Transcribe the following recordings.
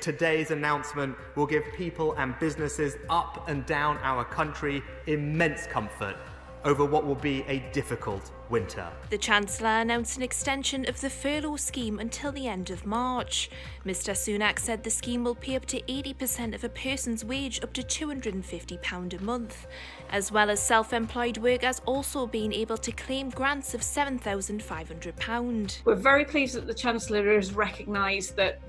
Today's announcement will give people and businesses up and down our country immense comfort over what will be a difficult winter. The Chancellor announced an extension of the furlough scheme until the end of March. Mr Sunak said the scheme will pay up to 80% of a person's wage, up to £250 a month, as well as self-employed workers also being able to claim grants of £7,500. We're very pleased that the Chancellor has recognised that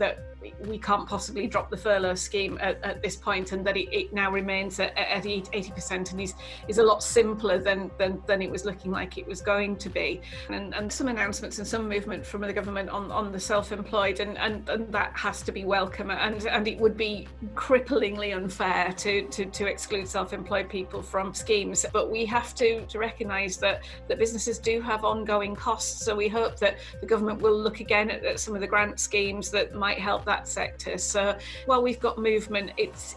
we can't possibly drop the furlough scheme at this point, and that it now remains at 80% and is a lot simpler than it was looking like it was going to be. And some announcements and some movement from the government on the self-employed, and that has to be welcome, and it would be cripplingly unfair to exclude self-employed people from schemes. But we have to recognise that businesses do have ongoing costs, so we hope that the government will look again at some of the grant schemes that might help that sector. So while we've got movement,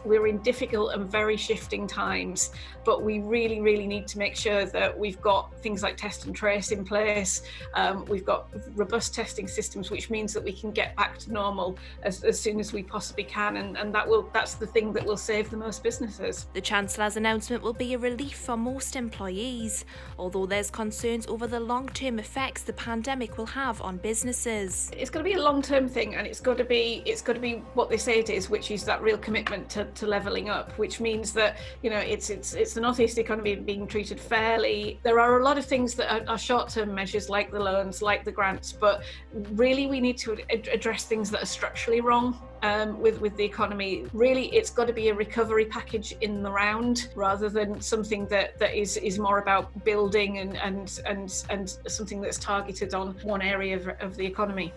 we're in difficult and very shifting times, but we really need to make sure that we've got things like test and trace in place. We've got robust testing systems, which means that we can get back to normal as soon as we possibly can, and that's the thing that will save the most businesses. The Chancellor's announcement will be a relief for most employees, although there's concerns over the long-term effects the pandemic will have on businesses. It's going to be a long-term thing, and it's got to be what they say it is, which is that real commitment to levelling up, which means that, you know, it's the North East economy being treated fairly. There are a lot of things that are short-term measures, like the loans, like the grants, but really we need to address things that are structurally wrong with the economy. Really, it's got to be a recovery package in the round, rather than something that is more about building and something that's targeted on one area of the economy.